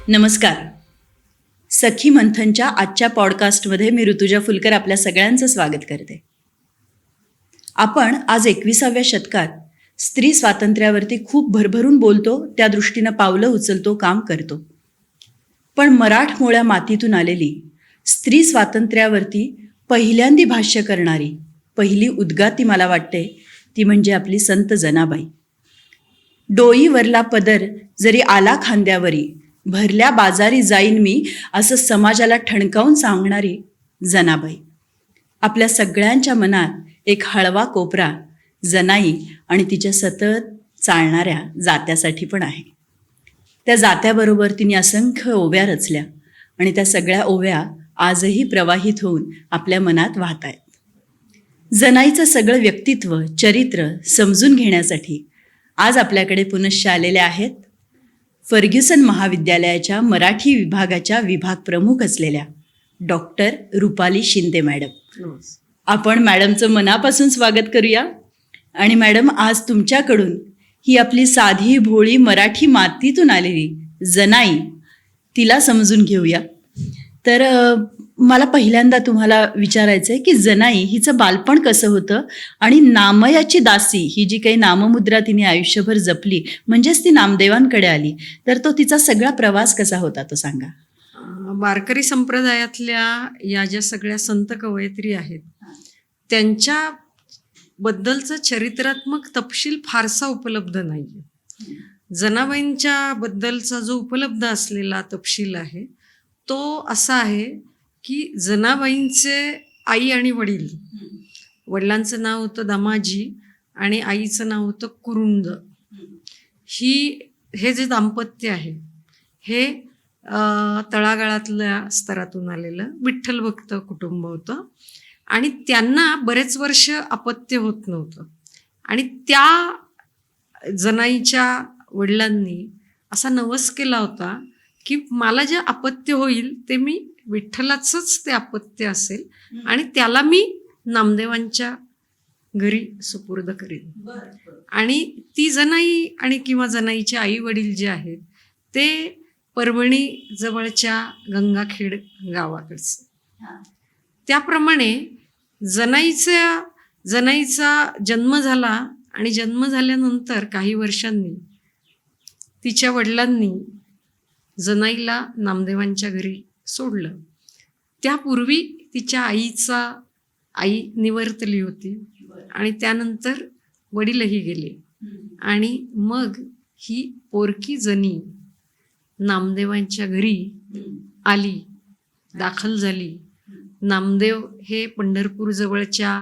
नमस्कार. सखी मंथनच्या आजच्या पॉडकास्टमध्ये मी ऋतुजा फुलकर आपल्या सगळ्यांचं स्वागत करते. आपण आज 21व्या शतकात स्त्री स्वातंत्र्यावरती खूप भरभरून बोलतो, त्या दृष्टीनं पावलं उचलतो, काम करतो. पण मराठमोळ्या मातीतून आलेली स्त्री स्वातंत्र्यावरती पहिल्यांदी भाष्य करणारी पहिली उद्गाती मला वाटते ती म्हणजे आपली संत जनाबाई. डोईवरला पदर जरी आला खांद्यावरी, भरल्या बाजारी जाईन मी, असं समाजाला ठणकावून सांगणारी जनाबाई. आपल्या सगळ्यांच्या मनात एक हळवा कोपरा जनाई आणि तिच्या सतत चालणाऱ्या जात्यासाठी पण आहे. त्या जात्याबरोबर तिने असंख्य ओव्या रचल्या आणि त्या सगळ्या ओव्या आजही प्रवाहित होऊन आपल्या मनात वाहत आहेत. जनाईचं सगळं व्यक्तित्व, चरित्र समजून घेण्यासाठी आज आपल्याकडे पुनश्च आलेल्या आहेत फर्ग्युसन महाविद्यालयाच्या मराठी विभागाच्या विभाग प्रमुख असलेल्या डॉक्टर रुपाली शिंदे मॅडम. आपण मॅडमचं मनापासून स्वागत करूया. आणि मॅडम, आज तुमच्याकडून ही आपली साधी भोळी मराठी मातीतून आलेली जनाई, तिला समजून घेऊया. तर मला पहिल्यांदा तुम्हाला विचारायचं आहे की जनाई हिचं बालपण कसं होतं आणि नामयाची दासी ही जी काही नाममुद्रा तिने आयुष्यभर जपली, म्हणजेच ती नामदेवांकडे आली, तर तो तिचा सगळा प्रवास कसा होता तो सांगा. वारकरी संप्रदायातल्या या ज्या सगळ्या संत कवयित्री आहेत त्यांच्या बद्दलचा चरित्रात्मक तपशील फारसा उपलब्ध नाहीये. जनाबाईंच्या बद्दलचा जो उपलब्ध असलेला तपशील आहे तो असा आहे की जनाबाईंचे आई आणि वडील, वडिलांचं नाव होतं दामाजी आणि आईचं नाव होतं कुरुंद. हे जे दाम्पत्य आहे हे तळागाळातल्या स्तरातून आलेलं विठ्ठल भक्त कुटुंब होतं आणि त्यांना बरेच वर्ष अपत्य होत नव्हतं. आणि त्या जनाईच्या वडिलांनी असा नवस केला होता की मला जे अपत्य होईल ते मी विठ्ठलाचंच ते अपत्य असेल आणि त्याला मी नामदेवांच्या घरी सुपूर्द करीन. आणि ती जनाई आणि किंवा जनाईचे आई वडील जे आहेत ते परभणी जवळच्या गंगाखेड गावाकडचे. त्याप्रमाणे जनाईचा जन्म झाला आणि जन्म झाल्यानंतर काही वर्षांनी तिच्या वडिलांनी जनाईला नामदेवांच्या घरी सोडलं. त्यापूर्वी तिच्या आई निवर्तली होती आणि त्यानंतर वडीलही गेले आणि मग ही पोरकी जनी नामदेवांच्या घरी आली, दाखल झाली. नामदेव हे पंढरपूर जवळच्या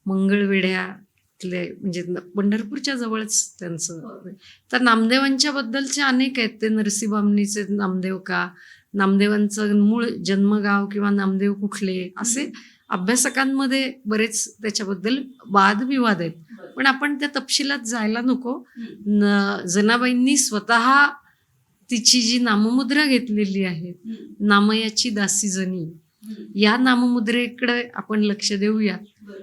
मंगळवेढ्यातले, म्हणजे पंढरपूरच्या जवळच त्यांचं. तर नामदेवांच्या बद्दलचे अनेक आहेत. ते नरसीबामणीचे नामदेव का, नामदेवांचं मूळ जन्मगाव किंवा नामदेव कुठले, असे अभ्यासकांमध्ये बरेच त्याच्याबद्दल वादविवाद आहेत. पण आपण त्या तपशिलात जायला नको. जनाबाईंनी स्वतः तिची जी नाममुद्रा घेतलेली आहे, नामयाची दासी जनी, या नाममुद्रेकडे आपण लक्ष देऊया.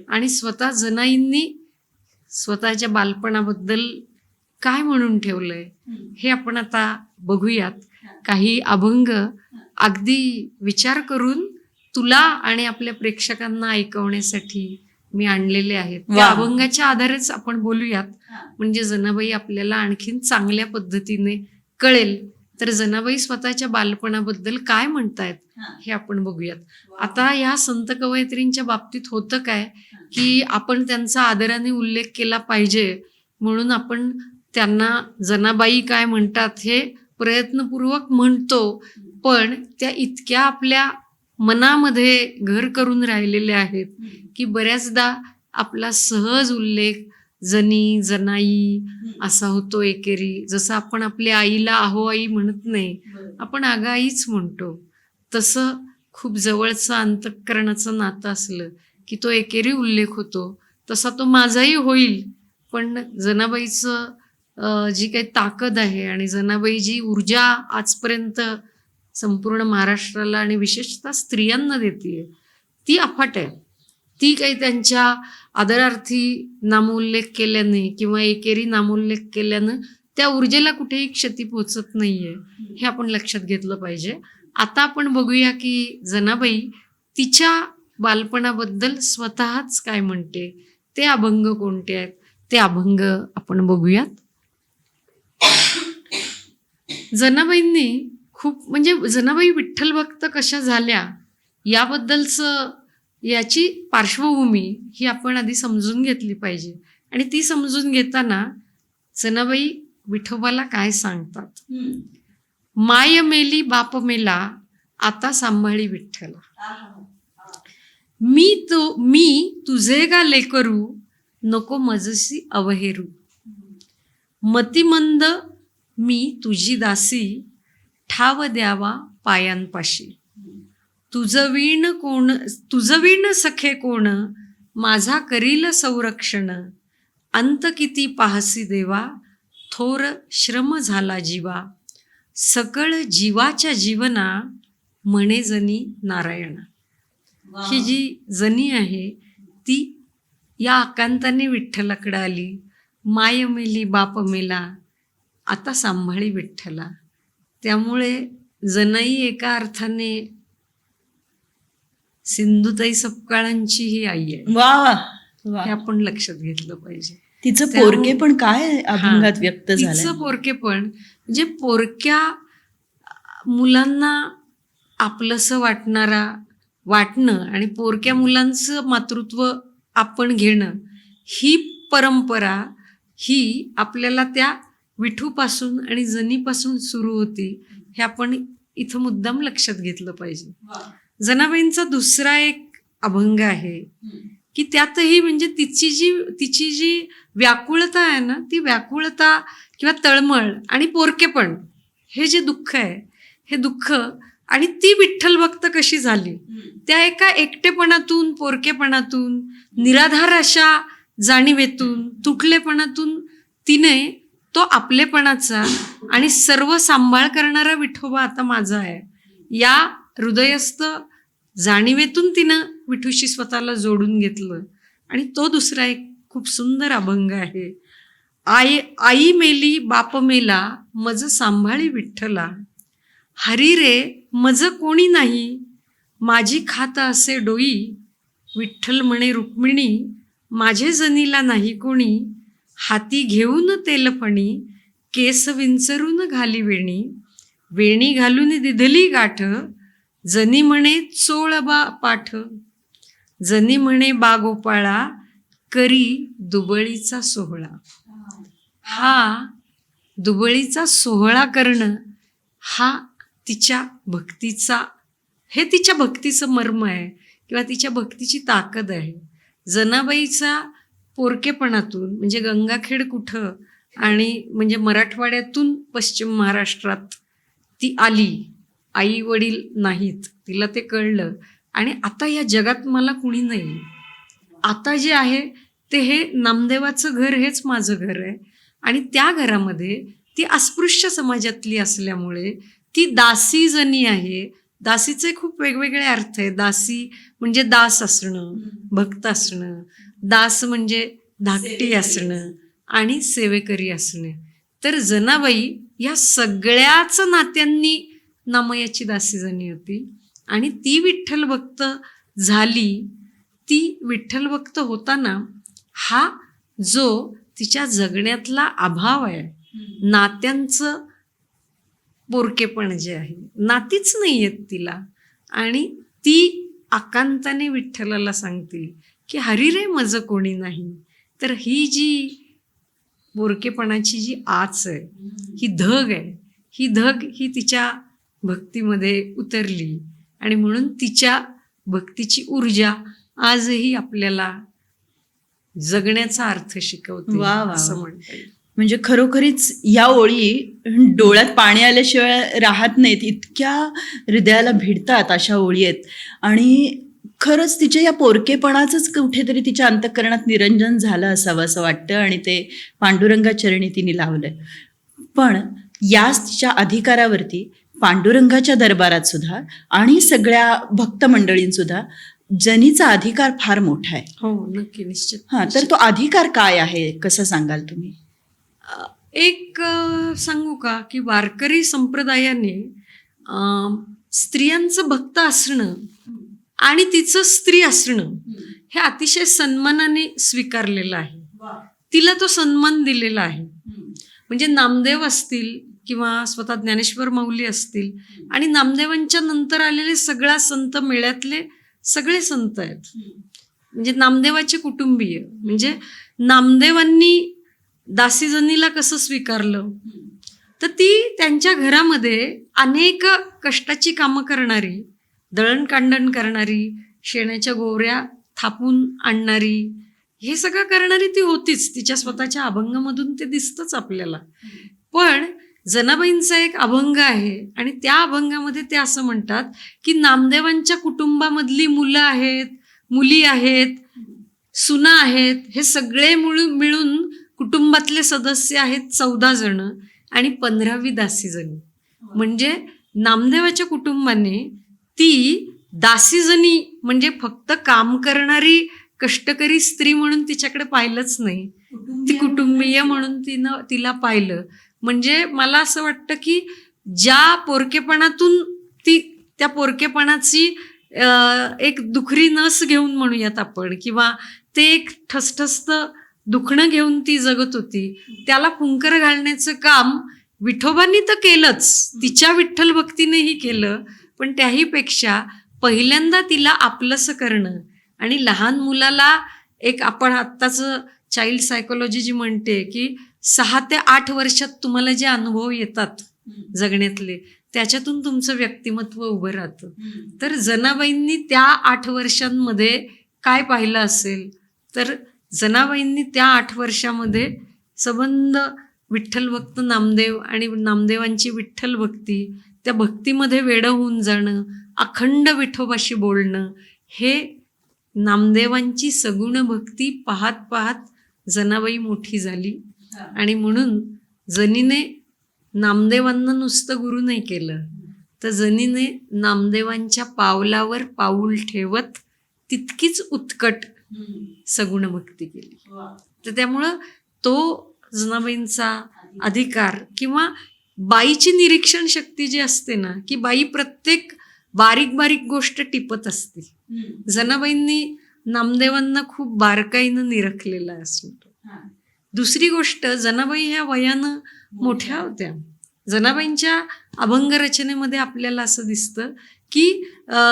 आणि स्वतः जनाईंनी स्वतःच्या बालपणाबद्दल काय म्हणून ठेवलंय हे आपण आता बघूयात. काही अभंग अगदी विचार करून तुला आणि आपल्या प्रेक्षकांना ऐकवण्यासाठी मी आणलेले आहेत. त्या अभंगाच्या आधारेच आपण बोलूयात, म्हणजे जनाबाई आपल्याला आणखीन चांगल्या पद्धतीने कळेल. तर जनाबाई स्वतःच्या बालपणाबद्दल काय म्हणतायत हे आपण बघूयात. आता ह्या संत कवयित्रींच्या बाबतीत होतं काय की आपण त्यांचा आदराने उल्लेख केला पाहिजे म्हणून आपण त्यांना जनाबाई काय म्हणतात हे प्रयत्नपूर्वक म्हणतो, पण त्या इतक्या आपल्या मनामध्ये घर करून राहिलेल्या आहेत की बऱ्याचदा आपला सहज उल्लेख जनी, जनाई असा होतो एकेरी. जसं आपण आपल्या आईला अहो आई म्हणत नाही, आपण आगाईच म्हणतो. तसं खूप जवळचं अंतःकरणाचं नातं असलं की तो एकेरी उल्लेख होतो. तसा तो माझाही होईल. पण जनाबाईचं जी काही ताकद आहे आणि जनाबाई जी ऊर्जा आजपर्यंत संपूर्ण महाराष्ट्राला आणि विशेषतः स्त्रियांना देते ती अफाट आहे. ती काही त्यांच्या आदरार्थी नामोल्लेख केल्याने किंवा एकेरी नामोल्लेख केल्यानं त्या ऊर्जेला कुठेही क्षती पोहोचत नाहीये हे आपण लक्षात घेतलं पाहिजे. आता आपण बघूया की जनाबाई तिच्या बालपणाबद्दल स्वतःच काय म्हणते, ते अभंग कोणते आहेत ते अभंग आपण बघूयात. जनाबाईंनी खूप म्हणजे जनाबाई विठ्ठल भक्त कशा झाल्या याबद्दलचं याची पार्श्वभूमी ही आपण आधी समजून घेतली पाहिजे. आणि ती समजून घेताना जनाबाई विठोबाला काय सांगतात, माय मेली बाप मेला आता सांभाळी विठ्ठला, मी तुझे गा लेकरू नको मजसी अवहेरू, मतिमंद मी तुझी दासी ठाव द्यावा पायांपाशी, तुझं वीण सखे कोण माझा करील संरक्षण, अंत किती पाहसी देवा थोर श्रम झाला जीवा, सकळ जीवाच्या जीवना म्हणे जनी नारायण. ही जी जनी आहे ती या आकांताने विठ्ठलाकडे आली. माय मेली बाप मेला आता सांभाळी विठ्ठला. त्यामुळे जनाई एका अर्थाने सिंधुताई सपकाळांची ही आई आहे. वा हे आपण लक्षात घेतलं पाहिजे. तिचं पोरके पण काय अभंगात व्यक्त झालं. तिचं पोरके पण म्हणजे पोरक्या मुलांना आपलंसं वाटणं आणि पोरक्या मुलांचं मातृत्व आपण घेणं, ही परंपरा ही आपल्याला त्या विठूपासून आणि जनीपासून सुरू होती. हे आपण इथं मुद्दाम लक्षात घेतलं पाहिजे. जनाबाईंचा दुसरा एक अभंग आहे की त्यातही म्हणजे तिची जी व्याकुळता आहे ना, ती व्याकुळता किंवा तळमळ आणि पोरकेपण हे जे दुःख आहे, हे दुःख आणि ती विठ्ठल भक्त कशी झाली, त्या एका एकटेपणातून, पोरकेपणातून, निराधार अशा जाणीवेतून, तुटलेपणातून तिने तो आपलेपणाचा आणि सर्व सांभाळ करणारा विठोबा आता माझा आहे या हृदयस्थ जाणीवेतून तिनं विठूशी स्वतःला जोडून घेतलं. आणि तो दुसरा एक खूप सुंदर अभंग आहे. आई मेली बाप मेला मज सांभाळी विठ्ठला, हरी रे मज कोणी नाही माझी खात असे डोई, विठ्ठल म्हणे रुक्मिणी माझे जनीला नाही कोणी, हाती घेऊन तेलफणी केस विंचरून घाली वेणी घालून दिधली गाठ, जनी म्हणे चोळबा पाठ, जनी म्हणे बागोपाळा करी दुबळीचा सोहळा. हा दुबळीचा सोहळा करणं हा तिच्या भक्तीचं मर्म आहे किंवा तिच्या भक्तीची ताकद आहे. जनाबाईचा पोरकेपणातून म्हणजे गंगाखेड कुठं आणि म्हणजे मराठवाड्यातून पश्चिम महाराष्ट्रात ती आली. आई वडील नाहीत, तिला ते कळलं आणि आता या जगात मला कुणी नाही, आता जे आहे ते हे नामदेवाचं घर हेच माझं घर आहे. आणि त्या घरामध्ये ती अस्पृश्य समाजातली असल्यामुळे ती दासी जनी आहे. दासीचे खूप वेगवेगळे अर्थ आहे. दासी म्हणजे दास असणं, भक्त असणं, दास म्हणजे धाकटी असणं आणि सेवेकरी असणे. तर जनाबाई या सगळ्याच नात्यांनी नामयाची दासी जनी होती आणि ती विठ्ठल भक्त झाली. ती विठ्ठल भक्त होताना हा जो तिच्या जगण्यातला अभाव आहे, नात्यांचं पोरकेपण जे आहे, नातीच नाही आहेत तिला, आणि ती आकांताने विठ्ठलाला सांगते की हरी रे मज कोणी नाही. तर ही जी पोरकेपणाची जी आच आहे, ही धग आहे, ही धग ही तिच्या भक्तीमध्ये उतरली आणि म्हणून तिच्या भक्तीची ऊर्जा आजही आपल्याला जगण्याचा अर्थ शिकवते. वा वा, असं म्हणता येईल. म्हणजे खरोखरीच या ओळी डोळ्यात पाणी आल्याशिवाय राहत नाहीत, इतक्या हृदयाला भिडतात अशा ओळी आहेत. आणि खरंच तिच्या या पोरकेपणाचंच कुठेतरी तिच्या अंतःकरणात निरंजन झालं असावं असं वाटतं आणि ते पांडुरंगाचरणी तिने लावलंय. पण याच तिच्या अधिकारावरती पांडुरंगाच्या दरबारात सुद्धा आणि सगळ्या भक्त मंडळींसुद्धा जनीचा अधिकार फार मोठा आहे. हो, नक्की, निश्चित. हां, तर तो अधिकार काय आहे, कसं सांगाल तुम्ही? एक सांगू का की वारकरी संप्रदायाने स्त्रियांचं भक्त असणं आणि तिचं स्त्री असणं हे अतिशय सन्मानाने स्वीकारलेलं आहे. तिला तो सन्मान दिलेला आहे. म्हणजे नामदेव असतील किंवा स्वतः ज्ञानेश्वर माऊली असतील आणि नामदेवांच्या नंतर आलेले सगळ्या संत मेळ्यातले सगळे संत आहेत. म्हणजे नामदेवाचे कुटुंबीय, म्हणजे नामदेवांनी दासीजनीला कसं स्वीकारलं, तर ती त्यांच्या घरामध्ये अनेक कष्टाची कामं करणारी, दळणकांडण करणारी, शेणाच्या गोवऱ्या थापून आणणारी, हे सगळं करणारी ती होतीच. तिच्या स्वतःच्या अभंगामधून ते दिसतंच आपल्याला. पण जनाबाईंचा एक अभंग आहे आणि त्या अभंगामध्ये ते असं म्हणतात की नामदेवांच्या कुटुंबामधली मुलं आहेत, मुली आहेत, सुना आहेत, हे सगळे मिळून कुटुंबातले सदस्य आहेत 14 जण आणि 15वी दासीजनी. म्हणजे नामदेवाच्या कुटुंबाने ती दासीजनी म्हणजे फक्त काम करणारी कष्टकरी स्त्री म्हणून तिच्याकडे पाहिलंच नाही, ती कुटुंबीय म्हणून तिला पाहिलं. म्हणजे मला असं वाटतं की ज्या पोरकेपणातून ती त्या पोरकेपणाची एक दुखरी नस घेऊन म्हणूयात आपण, किंवा ते एक ठसठसत दुखणं घेऊन ती जगत होती, त्याला फुंकर घालण्याचं काम विठोबांनी तर केलंच, तिच्या विठ्ठल भक्तीनेही केलं. पण त्याही पेक्षा पहिल्यांदा तिला आपलंसं करणं आणि लहान मुलाला एक, आपण आत्ताचं चाइल्ड सायकोलॉजी जी म्हणते की 6 ते 8 वर्षात तुम्हाला जे अनुभव येतात जगण्यातले, त्याच्यातून तुमचं व्यक्तिमत्व उभं राहतं. तर जनाबाईंनी त्या 8 वर्षांमध्ये काय पाहिलं असेल, तर जनाबाईंनी त्या 8 वर्षामध्ये संबंध विठ्ठल भक्त नामदेव आणि नामदेवांची विठ्ठल भक्ती, त्या भक्तीमध्ये वेडं होऊन जाणं, अखंड विठोबाशी बोलणं, हे नामदेवांची सगुण भक्ती पाहत पाहत जनाबाई मोठी झाली. आणि म्हणून जनीने नामदेवांना नुसतं गुरु नाही केलं, तर जनीने नामदेवांच्या पावलावर पाऊल ठेवत तितकीच उत्कट सगुण भक्ती केली. तर त्यामुळं तो जनाबाईंचा अधिकार किंवा बाईची निरीक्षण शक्ती जी असते ना, की बाई प्रत्येक बारीक बारीक गोष्ट टिपत असते. जनाबाईंनी नामदेवांना खूप बारकाईनं निरखलेलं असतो. दुसरी गोष्ट, जनाबाई ह्या वयानं मोठ्या होत्या. जनाबाईंच्या अभंग रचनेमध्ये आपल्याला असं दिसतं की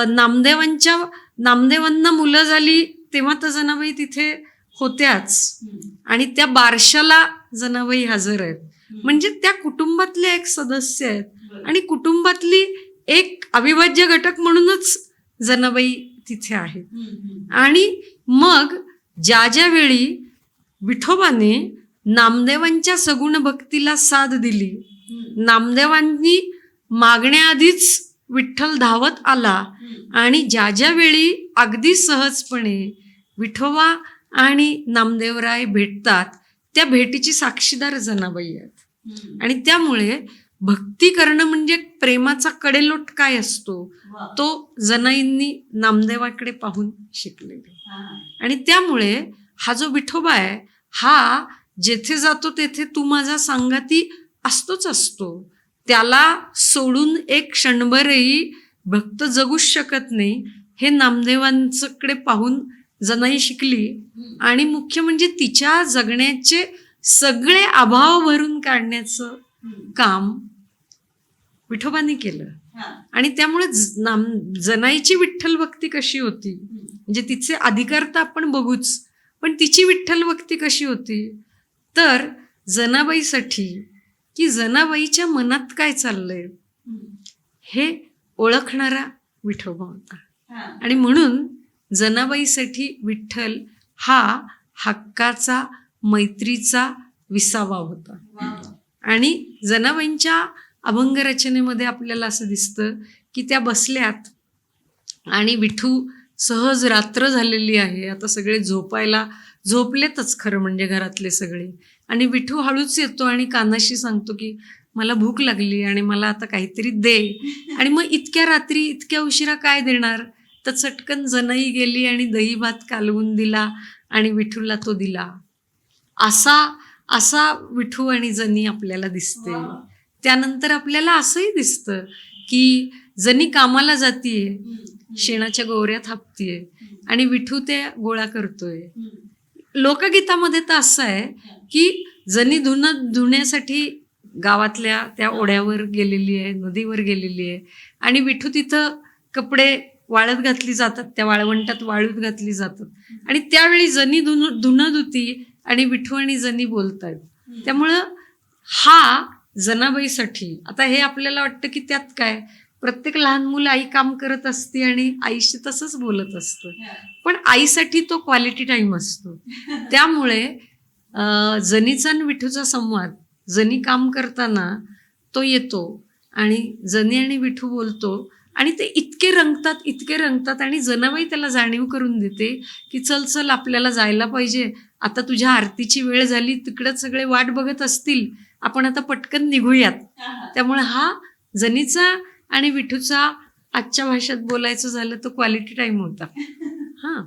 नामदेवांना मुलं झाली तेव्हा तर जनाबाई तिथे होत्याच आणि त्या बारशाला जनाबाई हजर आहेत. म्हणजे त्या कुटुंबातले एक सदस्य आहेत आणि कुटुंबातली एक अविभाज्य घटक म्हणूनच जनाबाई तिथे आहेत. आणि मग ज्या वेळी विठोबाने नामदेवांच्या सगुण भक्तीला साथ दिली, नामदेवांनी मागण्याआधीच विठ्ठल धावत आला आणि ज्या वेळी अगदी सहजपणे विठोबा आणि नामदेवराय भेटतात, त्या भेटीची साक्षीदार जनाबाई आहेत. आणि त्यामुळे भक्ती करणं म्हणजे प्रेमाचा कडेलोट काय असतो, तो जनाईंनी नामदेवाकडे पाहून शिकलेले. आणि त्यामुळे हा जो विठोबा आहे, हा जेथे जातो तेथे तू माझा सांगाती असतोच असतो. त्याला सोडून एक क्षणभरही भक्त जगूच शकत नाही, हे नामदेवांकडे पाहून जनाई शिकली. आणि मुख्य म्हणजे तिच्या जगण्याचे सगळे अभाव भरून काढण्याचं काम विठोबांनी केलं. आणि त्यामुळे जनाईची विठ्ठल भक्ती कशी होती, म्हणजे तिचे अधिकार तर आपण बघूच, पण तिची विठ्ठल भक्ती कशी होती, तर जनाबाईसाठी की जनाबाईच्या मनात काय चाललंय हे ओळखणारा विठोबा होता. आणि म्हणून जनाबाईसाठी विठ्ठल हा हक्काचा, मैत्रीचा विसावा होता. आणि जनाबाईंच्या अभंग रचनेमध्ये आपल्याला असं दिसतं की त्या बसल्यात आणि विठू सहज रात्र झालेली आहे, आता सगळे झोपलेतच खरं म्हणजे घरातले सगळे, आणि विठू हळूच येतो आणि कानाशी सांगतो की मला भूक लागली आणि मला आता काहीतरी दे. आणि मग इतक्या रात्री इतक्या उशिरा काय देणार, तर चटकन जनाई गेली आणि दही भात कालवून दिला आणि विठूला तो दिला. असा असा विठू आणि जनी आपल्याला दिसते. त्यानंतर आपल्याला असंही दिसतं की जनी कामाला जातीये, शेणाच्या गोवऱ्या थापतीये आणि विठू ते गोळा करतोय. लोकगीतामध्ये तर असं आहे की जनी धुण्यासाठी गावातल्या त्या ओढ्यावर गेलेली आहे, नदीवर गेलेली आहे आणि विठू तिथं कपडे वाळत घातली जातात, त्या वाळवंटात वाळूत घातली जातात आणि त्यावेळी जनी धुणं धुती आणि विठू आणि जनी बोलतायत. त्यामुळं हा जनाबाईसाठी, आता हे आपल्याला वाटतं की त्यात काय, प्रत्येक लहान मुलं आई काम करत असते आणि आईशी तसंच बोलत असतं, पण आईसाठी तो क्वालिटी टाइम असतो. त्यामुळे जनीचा आणि विठूचा संवाद, जनी काम करताना तो येतो आणि जनी आणि विठू बोलतो आणि ते इतके रंगतात आणि जनाबाई त्याला जाणीव करून देते की चल चल आपल्याला जायला पाहिजे, आता तुझ्या आरतीची वेळ झाली, तिकडं सगळे वाट बघत असतील, आपण आता पटकन निघूयात. त्यामुळे हा जनीचा आणि विठूचा आजच्या भाषेत बोलायचं झालं तर क्वालिटी टाइम होता. हां,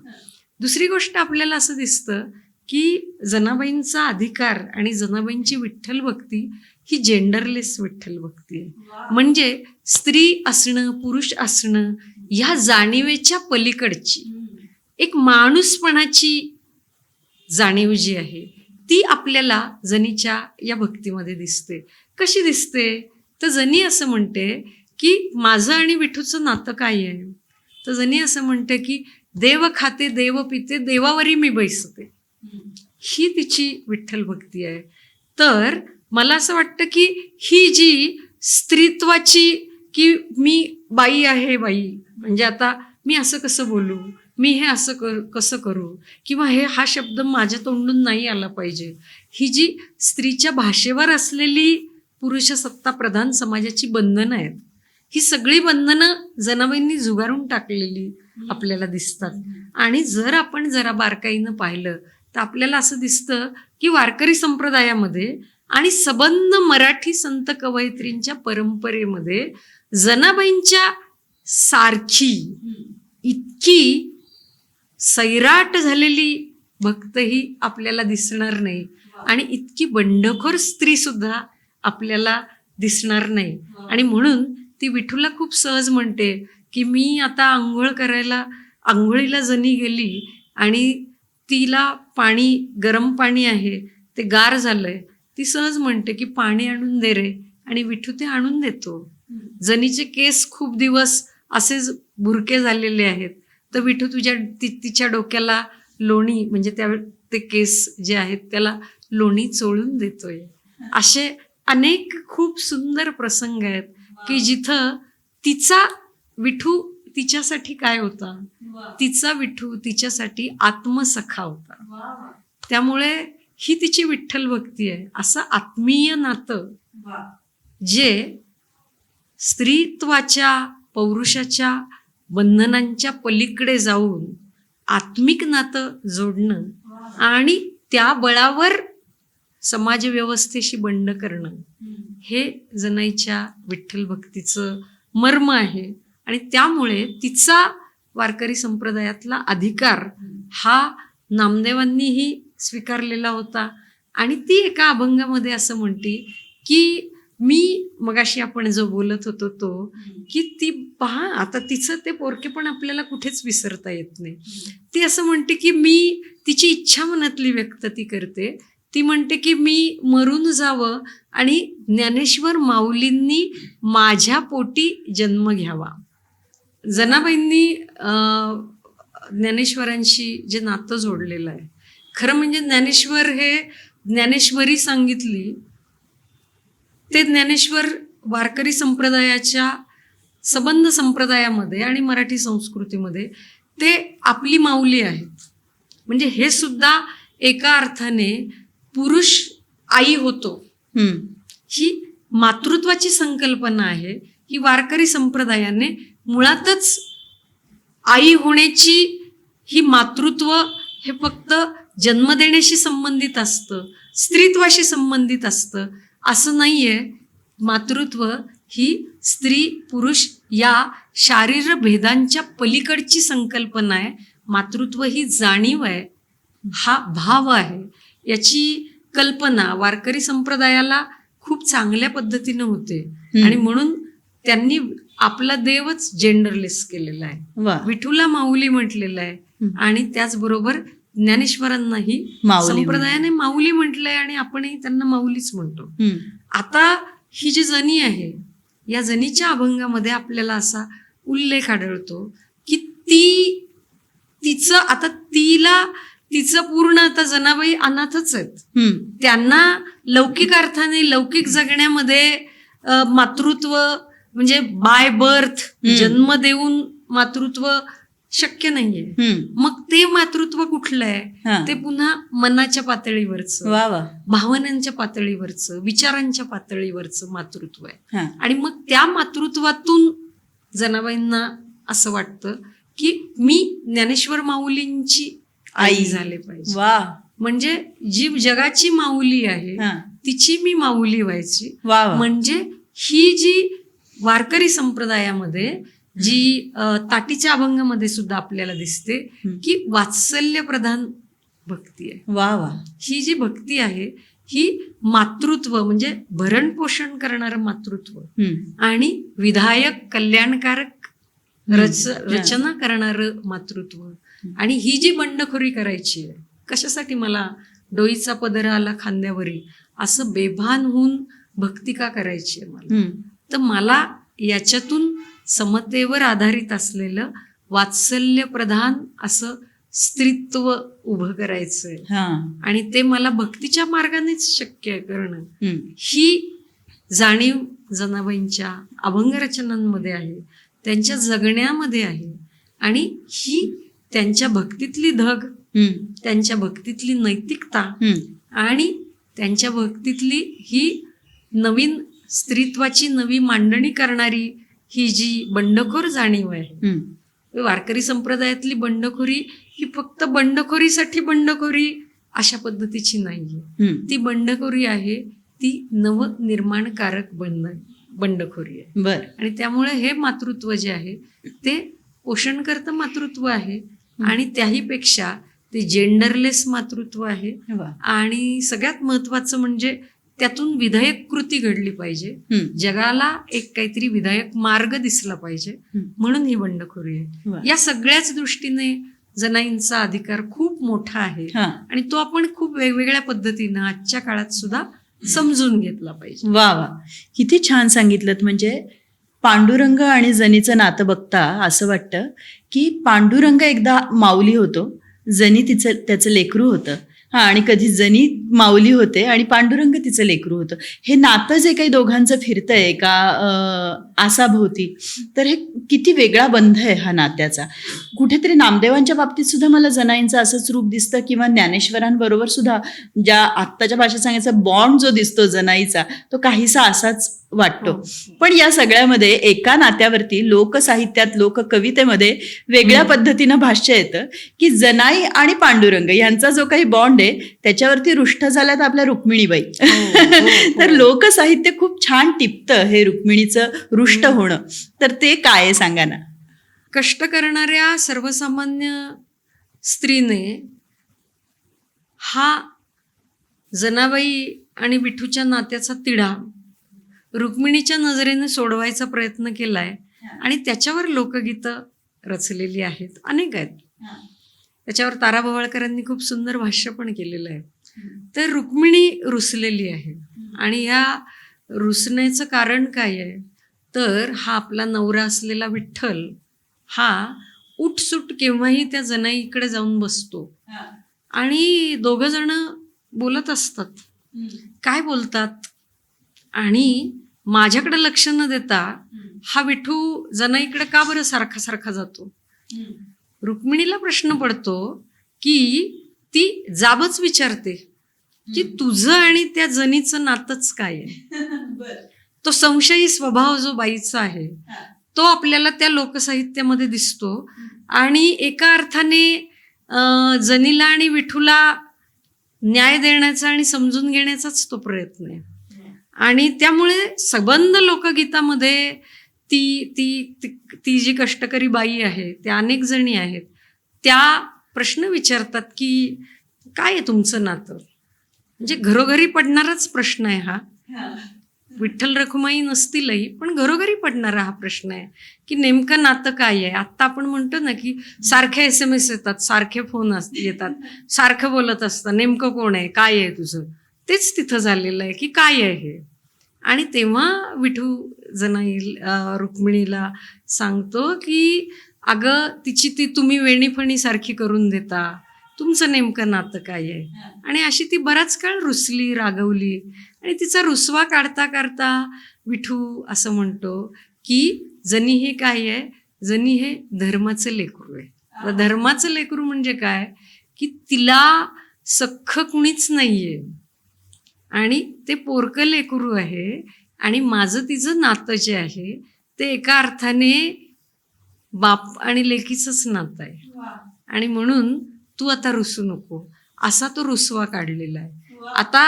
दुसरी गोष्ट आपल्याला असं दिसतं की जनाबाईंचा अधिकार आणि जनाबाईंची विठ्ठल भक्ती ही जेंडरलेस विठ्ठल भक्ती आहे. म्हणजे स्त्री असणं, पुरुष असणं ह्या जाणीवेच्या पलीकडची एक माणूसपणाची जाणीव जी आहे ती आपल्याला जनीच्या या भक्तीमध्ये दिसते. कशी दिसते तर जनी असं म्हणते की माझं आणि विठूचं नातं काय आहे, तर जनी असं म्हणते की देव खाते देव पिते देवावरी मी बैसते. ही तिची विठ्ठल भक्ती आहे. तर मला असं वाटतं की ही जी स्त्रीत्वाची, की मी बाई आहे, बाई म्हणजे आता मी असं कसं बोलू, मी हे असं कसं करू, किंवा हा शब्द माझ्या तोंडून नाही आला पाहिजे, ही जी स्त्रीच्या भाषेवर असलेली पुरुषसत्ता प्रधान समाजाची बंधनं आहेत, ही सगळी बंधनं जनाबाईंनी झुगारून टाकलेली आपल्याला दिसतात. आणि जर आपण जरा बारकाईनं पाहिलं तर आपल्याला असं दिसतं की वारकरी संप्रदायामध्ये आणि सबंध मराठी संत कवयित्रींच्या परंपरेमध्ये जनाबाईंच्या सारखी इतकी सैराट झालेली भक्तही आपल्याला दिसणार नाही आणि इतकी बंडखोर स्त्री सुद्धा आपल्याला दिसणार नाही. आणि म्हणून ती विठूला खूप सहज म्हणते की मी आता आंघोळीला जनी गेली आणि तिला पाणी, गरम पाणी आहे ते गार झालंय, ती सहज म्हणते की पाणी आणून दे रे, आणि विठू ते आणून देतो. जनीचे केस खूप दिवस असेच भुरके झालेले आहेत, तर विठू तिच्या डोक्याला लोणी, म्हणजे ते केस जे आहेत त्याला लोणी चोळून देतोय. असे अनेक खूप सुंदर प्रसंग आहेत की जिथं तिचा विठू तिच्यासाठी काय होता, तिचा विठू तिच्यासाठी आत्मसखा होता. त्यामुळे ही तिची विठ्ठल भक्ती आहे. असं आत्मीय नातं जे स्त्रीत्वाच्या, पौरुषाच्या बंधनांच्या पलीकडे जाऊन आत्मिक नातं जोडणं आणि त्या बळावर समाजव्यवस्थेशी बंड करणं, हे जनाईच्या विठ्ठल भक्तीचं मर्म आहे. आणि त्यामुळे तिचा वारकरी संप्रदायातला अधिकार हा नामदेवांनीही स्वीकारलेला होता. आणि ती एका अभंगामध्ये असं म्हणते की मी मगाशी आपण जो बोलत होतो तो, की ती पहा आता तिचं ते पोरकेपण आपल्याला कुठेच विसरता येत नाही. ती असं म्हणते की मी तिची इच्छा मनातली व्यक्त ती करते. ती म्हणते की मी मरून जावं आणि ज्ञानेश्वर माऊलींनी माझ्या पोटी जन्म घ्यावा. जनाबाईंनी ज्ञानेश्वरांशी जे नातं जोडलेलं आहे, खरं म्हणजे ज्ञानेश्वर हे ज्ञानेश्वरी सांगितली ते ज्ञानेश्वर वारकरी संप्रदायाच्या सबंध संप्रदायामध्ये आणि मराठी संस्कृतीमध्ये ते आपली माऊली आहेत. म्हणजे हे सुद्धा एका अर्थाने पुरुष आई होतो, ही मातृत्वाची संकल्पना आहे. ही वारकरी संप्रदायाने मुळातच आई होण्याची, ही मातृत्व हे फक्त जन्म देण्याशी संबंधित असतं, स्त्रीत्वाशी संबंधित असतं असं नाहीये. मातृत्व ही स्त्री पुरुष या शारीर भेदांच्या पलीकडची संकल्पना आहे. मातृत्व ही जाणीव आहे, हा भाव आहे. याची कल्पना वारकरी संप्रदायाला खूप चांगल्या पद्धतीनं होते आणि म्हणून त्यांनी आपला देवच जेंडरलेस केलेला आहे. वा. विठूला माऊली म्हटलेलं आहे आणि त्याचबरोबर ज्ञानेश्वरांनाही माऊली संप्रदायाने माऊली म्हटलंय आणि आपणही त्यांना माऊलीच म्हणतो. आता ही जी जनी आहे या जनीच्या अभंगामध्ये आपल्याला असा उल्लेख आढळतो की तिचं पूर्ण आता जनाबाई अनाथच आहेत. त्यांना लौकिक अर्थाने लौकिक जगण्यामध्ये मातृत्व म्हणजे बाय बर्थ जन्म देऊन मातृत्व शक्य नाहीये. मग ते मातृत्व कुठलं आहे? ते पुन्हा मनाच्या पातळीवरचं, भावनांच्या पातळीवरचं, विचारांच्या पातळीवरचं मातृत्व आहे. आणि मग त्या मातृत्वातून जनाबाईंना असं वाटतं की मी ज्ञानेश्वर माऊलींची आई झाले पाहिजे. म्हणजे जी जगाची माऊली आहे तिची मी माऊली व्हायची. म्हणजे ही जी वारकरी संप्रदायामध्ये जी ताटीच्या अभंगामध्ये सुद्धा आपल्याला दिसते की वात्सल्य प्रधान भक्ती आहे. ही जी भक्ती आहे ही मातृत्व म्हणजे भरण पोषण करणारं मातृत्व आणि विधायक कल्याणकारक रचना करणारं मातृत्व. आणि ही जी बंडखोरी करायची आहे, कशासाठी मला डोईचा पदर आला खांद्यावरी असं बेभान होऊन भक्ती का करायची आहे मला? तर मला याच्यातून समतेवर आधारित असलेलं वात्सल्य प्रधान असं स्त्रीत्व उभं करायचंय आणि ते मला भक्तीच्या मार्गानेच शक्य आहे करणं. ही जाणीव जनाबाईंच्या अभंग रचनांमध्ये आहे, त्यांच्या जगण्यामध्ये आहे आणि ही त्यांच्या भक्तीतली धग, त्यांच्या भक्तीतली नैतिकता आणि त्यांच्या भक्तीतली ही नवीन स्त्रीत्वाची नवी मांडणी करणारी ही जी बंडखोर जाणीव आहे. वारकरी संप्रदायातली बंडखोरी ही फक्त बंडखोरीसाठी बंडखोरी अशा पद्धतीची नाहीये. ती बंडखोरी आहे ती नवनिर्माणकारक बंडखोरी आहे. आणि त्यामुळे हे मातृत्व जे आहे ते पोषणकर्ता मातृत्व आहे आणि त्याहीपेक्षा ते जेंडरलेस मातृत्व आहे. आणि सगळ्यात महत्वाचं म्हणजे त्यातून विधायक कृती घडली पाहिजे, जगाला एक काहीतरी विधायक मार्ग दिसला पाहिजे, म्हणून ही बंडखोरी आहे. या सगळ्याच दृष्टीने जनाईंचा अधिकार खूप मोठा आहे आणि तो आपण खूप वेगवेगळ्या पद्धतीनं आजच्या काळात सुद्धा समजून घेतला पाहिजे. वा, किती छान सांगितलं. म्हणजे पांडुरंग आणि जनीचं नातं बघता असं वाटतं की पांडुरंग एकदा माऊली होतो, जनी त्याचं लेकरू होतं. आणि कधी जनी माऊली होते आणि पांडुरंग तिचं लेकरू होतं. हे नातं जे काही दोघांचं फिरतंय एका आसाभोवती, तर हे किती वेगळा बंध आहे हा नात्याचा. कुठेतरी नामदेवांच्या बाबतीत सुद्धा मला जनाईंचं असंच रूप दिसतं किंवा ज्ञानेश्वरांबरोबर सुद्धा ज्या आत्ताच्या भाषेत सांगायचा बॉन्ड जो दिसतो जनाईचा तो काहीसा असाच वाटतो. पण या सगळ्यामध्ये एका नात्यावरती लोकसाहित्यात लोककवितेमध्ये वेगळ्या पद्धतीनं भाष्य येतं की जनाई आणि पांडुरंग यांचा जो काही बॉन्ड आहे त्याच्यावरती रुष्ट झाल्यात आपल्या रुक्मिणीबाई. तर लोकसाहित्य खूप छान टिपतं हे रुक्मिणीचं रुष्ट होणं. तर ते काय सांगा ना. कष्ट करणाऱ्या सर्वसामान्य स्त्रीने हा जनाबाई आणि विठूच्या नात्याचा तिढा रुक्मिणीच्या नजरेने सोडवायचा प्रयत्न केलाय आणि त्याच्यावर लोकगीतं रचलेली आहेत, अनेक आहेत. त्याच्यावर तारा भवाळकरांनी खूप सुंदर भाष्य पण केलेलं आहे. तर रुक्मिणी रुसलेली आहे आणि या रुसण्याचं कारण काय आहे तर हा आपला नवरा असलेला विठ्ठल हा उठसूट केव्हाही त्या जनाईकडे जाऊन बसतो आणि दोघं जण बोलत असतात. काय बोलतात आणि माझ्याकडे लक्ष न देता हा विठू जनाईकडे का बरं सारखा सारखा जातो. रुक्मिणीला प्रश्न पडतो की ती जाबच विचारते की तुझं आणि त्या जनीचं नातंच काय आहे. तो संशयी स्वभाव जो बाईचा आहे तो आपल्याला त्या लोकसाहित्यामध्ये दिसतो आणि एका अर्थाने जनीला आणि विठूला न्याय देण्याचा आणि समजून घेण्याचाच तो प्रयत्न आहे. आणि त्यामुळे सबंध लोकगीतामध्ये ती ती ती जी कष्टकरी बाई आहे त्या अनेक जणी आहेत त्या प्रश्न विचारतात की काय आहे तुमचं नातं. म्हणजे घरोघरी पडणाराच प्रश्न आहे हा. विठ्ठल रखुमाई नसतीलही पण घरोघरी पडणारा हा प्रश्न आहे की नेमकं नातं काय आहे. आत्ता आपण म्हणतो ना की सारखे SMS येतात, सारखे फोन येतात, सारखं बोलत असतं, नेमकं कोण आहे, काय आहे तुझं, तेच तिथं झालेलं आहे की काय आहे हे. आणि तेव्हा विठू जनाई रुक्मिणीला सांगतो की अगं तिची ती तुम्ही वेणीफणी सारखी करून देता, तुमचं नेमकं नातं काय आहे. आणि अशी ती बराच काळ रुसली, रागवली आणि तिचा रुसवा काढता काढता विठू असं म्हणतो की जनी हे काय आहे, जनी हे धर्माचं लेकरू आहे. धर्माचं लेकरू म्हणजे काय की तिला सख्ख कुणीच नाहीये आणि ते पोरकं लेकरू आहे आणि माझं तिचं नातं जे आहे ते एका अर्थाने बाप आणि लेकीचंच नातं आहे. आणि म्हणून तू आता रुसू नको, असा तो रुसवा काढलेला आहे. आता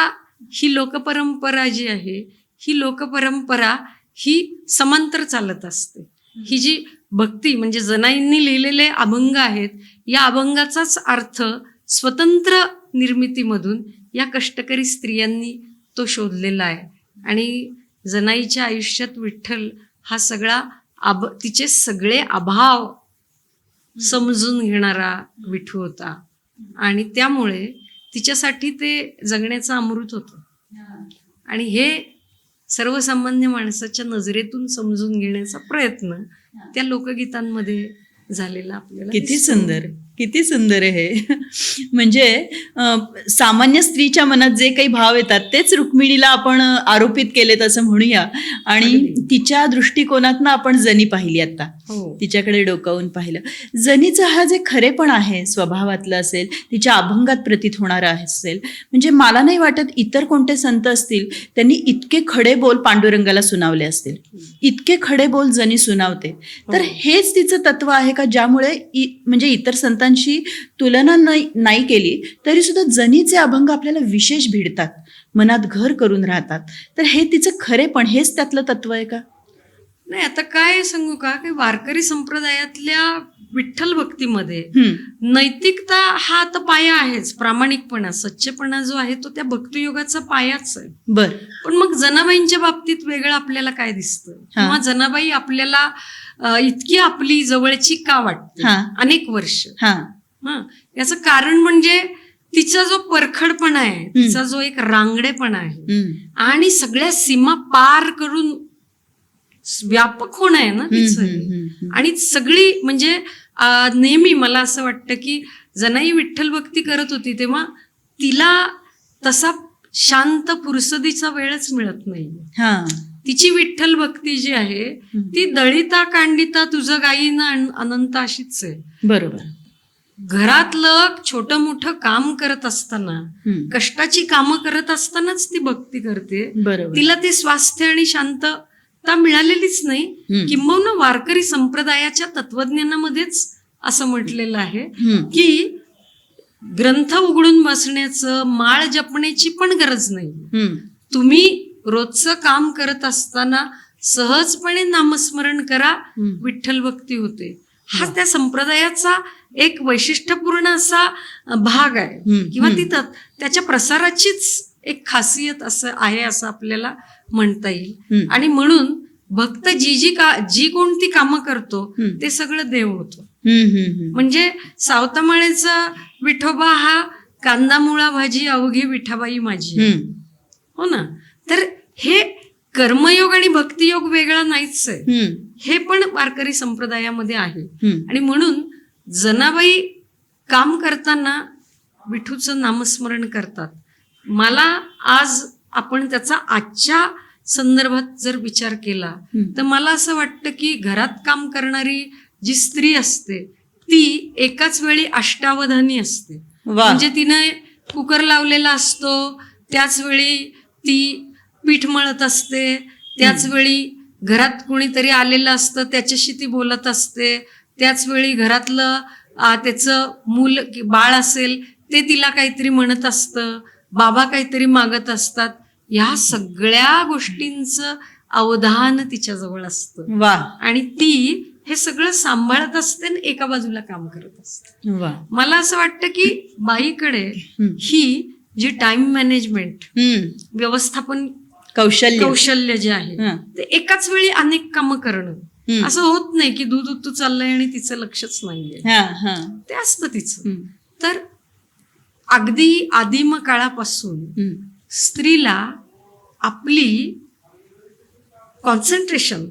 ही लोकपरंपरा जी आहे, ही लोकपरंपरा ही समांतर चालत असते. ही जी भक्ती म्हणजे जनाईंनी लिहिलेले अभंग आहेत, या अभंगाचाच अर्थ स्वतंत्र निर्मितीमधून या कष्टकरी स्त्रियांनी तो शोधलेला आहे. आणि जनाईच्या आयुष्यात विठ्ठल हा सगळा तिचे सगळे अभाव समजून घेणारा विठू होता आणि त्यामुळे तिच्यासाठी ते जगण्याचं अमृत होतं. आणि हे सर्वसामान्य माणसाच्या नजरेतून समजून घेण्याचा प्रयत्न त्या लोकगीतांमध्ये झालेला आपल्याला किती सुंदर, किती सुंदर आहे हे. म्हणजे सामान्य स्त्रीच्या मनात जे काही भाव येतात तेच रुक्मिणीला आपण आरोपित केलेत असं म्हणूया. आणि तिच्या दृष्टिकोनातनं आपण जनी पाहिली आता, तिच्याकडे डोकावून पाहिलं. जनीचा हा जे खरेपण आहे स्वभावातलं असेल, तिच्या अभंगात प्रतीत होणारा असेल, म्हणजे मला नाही वाटत इतर कोणते संत असतील त्यांनी इतके खडे बोल पांडुरंगाला सुनावले असतील. इतके खडे बोल जनी सुनावते. तर हेच तिचं तत्व आहे का ज्यामुळे म्हणजे इतर संतांशी तुलना नाही केली तरी सुद्धा जनीचे अभंग आपल्याला विशेष भिडतात, मनात घर करून राहतात. तर हे तिचं खरेपण, हेच त्यातलं तत्व आहे का? नाही, आता काय सांगू का की वारकरी संप्रदायातल्या विठ्ठल भक्तीमध्ये नैतिकता हा आता पाया आहेच. प्रामाणिकपणा, सच्चेपणा जो आहे तो त्या भक्तियोगाचा पायाच आहे. बर, पण मग जनाबाईंच्या बाबतीत वेगळं आपल्याला काय दिसतं किंवा जनाबाई आपल्याला इतकी आपली जवळची का वाटते अनेक वर्ष? याचं कारण म्हणजे तिचा जो परखडपणा आहे, तिचा जो एक रांगडेपणा आहे आणि सगळ्या सीमा पार करून व्यापक होणं आहे ना तिचं. आणि सगळी म्हणजे नेहमी मला असं वाटतं की जनाई विठ्ठल भक्ती करत होती तेव्हा तिला तसा शांत पुरसदीचा वेळच मिळत नाही. तिची विठ्ठल भक्ती जी आहे ती दळिता कांडिता तुझं गायीनं अनंत अशीच आहे. बरोबर. घरातलं छोटं मोठं काम करत असताना, कष्टाची कामं करत असतानाच ती भक्ती करते. तिला ते स्वास्थ्य आणि शांतता मिळालेलीच नाही. किंबहुना वारकरी संप्रदायाच्या तत्वज्ञानामध्येच असं म्हटलेलं आहे की ग्रंथ उघडून बसण्याचं, माळ जपण्याची पण गरज नाही. तुम्ही रोजचं काम करत असताना सहजपणे नामस्मरण करा, विठ्ठल भक्ती होते. हा त्या संप्रदायाचा एक वैशिष्ट्यपूर्ण असा भाग आहे किंवा ती त्याच्या प्रसाराचीच एक खासियत असं आहे असं आपल्याला म्हणता येईल. आणि म्हणून भक्त जी कोणती कामं करतो ते सगळं देव होतो. म्हणजे सावतामाळेचा विठोबा हा कांदा मुळा भाजी अवघी विठाबाई माझी, हो ना. तर हे कर्मयोग आणि भक्तियोग वेगळा नाहीच आहे, हे पण वारकरी संप्रदायामध्ये आहे. आणि म्हणून जनाबाई काम करताना विठूचं नामस्मरण करतात. मला आज आपण त्याचा आजच्या संदर्भात जर विचार केला तर मला असं वाटतं की घरात काम करणारी जी स्त्री असते ती एकाच वेळी अष्टावधानी असते. म्हणजे तिने कुकर लावलेला असतो, त्याच वेळी ती पीठ मळत असते, त्याच वेळी घरात कोणीतरी आलेलं असतं त्याच्याशी ती बोलत असते, त्याच वेळी घरातलं त्याचं मूल बाळ असेल ते तिला काहीतरी म्हणत असतं, बाबा काहीतरी मागत असतात. ह्या सगळ्या गोष्टींचं अवधान तिच्याजवळ असतं आणि ती हे सगळं सांभाळत असते आणि एका बाजूला काम करत असते. मला असं वाटतं की बाईकडे ही जी टाइम मॅनेजमेंट, हम्म. व्यवस्थापन कौशल्य जे आहे हं. ते एकाच वेळी अनेक कामं करणं. हम्म. असं होत नाही की दूध उतू चाललंय आणि तिचं लक्षच नाहीये, हा, हा. ते असतं तिचं. हम्म. तर अगदी आदिम काळापासून हम्म. स्त्रीला आपली कॉन्सन्ट्रेशन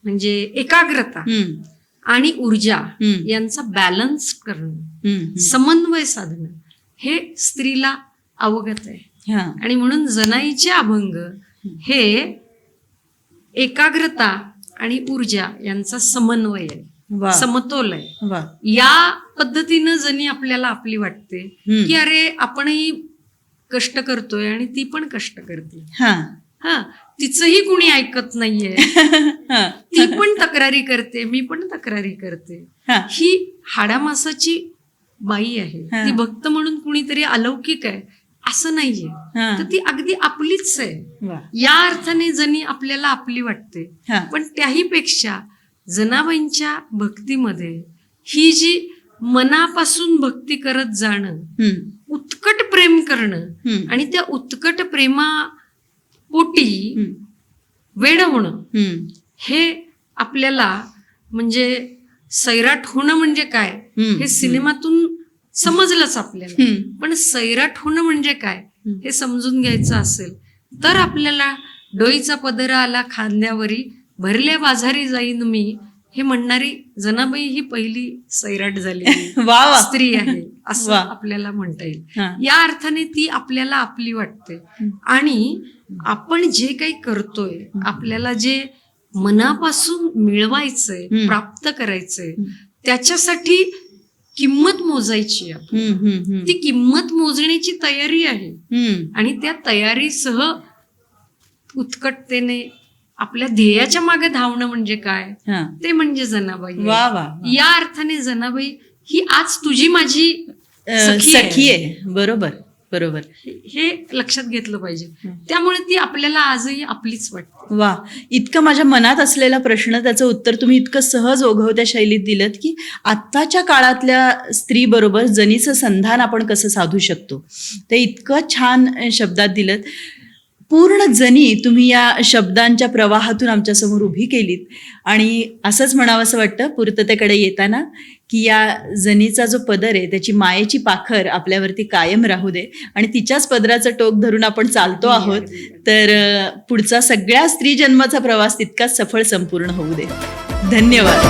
म्हणजे एकाग्रता हम्म. आणि ऊर्जा हम्म. यांचा बॅलन्स करणं, हम्म. समन्वय साधणं हे स्त्रीला अवगत आहे. हा. आणि म्हणून जनाईचे अभंग हे एकाग्रता आणि ऊर्जा यांचा समन्वय आहे, वा. समतोल आहे. वा. या पद्धतीनं जणी आपल्याला आपली वाटते हम्म. की अरे आपणही कष्ट करतोय आणि ती पण कष्ट करते. हा. हा, तिचंही कुणी ऐकत नाहीये, हा. ती पण तक्रारी करते, मी पण तक्रारी करते. हा. ही हाडामासाची बाई आहे, हा. ती भक्त म्हणून कुणीतरी अलौकिक आहे असं नाहीये. हा. तर ती अगदी आपलीच आहे. वा. या अर्थाने जणी आपल्याला आपली वाटते. हा. पण त्याही पेक्षा जनाबाईंच्या भक्तीमध्ये ही जी मनापासून भक्ती करत जाणं, हम्म. उत्कट प्रेम करणं हम्म. आणि त्या उत्कट प्रेमापोटी हम्म. वेड होणं, हम्म. हे आपल्याला म्हणजे सैराट होणं म्हणजे काय हम्म. हे सिनेमातून समजलंच आपल्याला. हम्म. पण सैराट होणं म्हणजे काय हे समजून घ्यायचं असेल तर आपल्याला डोईचा पदर आला खांद्यावरी, भरल्या बाजारी जाईन मी, हे म्हणणारी जनाबाई ही पहिली सैराट झाली वा वा. स्त्री आहे असं वा. आपल्याला म्हणता येईल. हा. या अर्थाने ती आपल्याला आपली वाटते. आणि आपण जे काही करतोय, आपल्याला जे मनापासून मिळवायचंय, हम्म. प्राप्त करायचंय, त्याच्यासाठी किंमत मोजायची आहे. हम्म. हम्म. हम्म. ती किंमत मोजण्याची तयारी आहे. हम्म. आणि त्या तयारीसह उत्कटतेने आपल्या ध्येयाच्या मागे धावणं म्हणजे काय, हा. ते म्हणजे जनाबाई आहे. वा वा. या अर्थाने जनाबाई ही आज तुझी माझी सखी आहे. आहे. बरोबर बरोबर. हे लक्षात घेतलं पाहिजे. त्यामुळे ती आपल्याला आजही आपलीच वाटते. वा. इतकं माझ्या मनात असलेला प्रश्न, त्याचं उत्तर तुम्ही इतकं सहज ओघवत्या शैलीत दिलं की आत्ताच्या काळातल्या स्त्री बरोबर जनीचं संधान आपण कसं साधू शकतो ते इतकं छान शब्दात दिलं. पूर्ण जनी तुम्ही या शब्दांच्या प्रवाहातून आमच्यासमोर उभी केलीत. आणि असंच म्हणावं असं वाटतं पूर्ततेकडे येताना की या जनीचा जो पदर आहे त्याची मायेची पाखर आपल्यावरती कायम राहू दे आणि तिच्याच पदराचं टोक धरून आपण चालतो आहोत. तर पुढचा सगळ्या स्त्री जन्माचा प्रवास तितकाच सफळ संपूर्ण होऊ दे. धन्यवाद.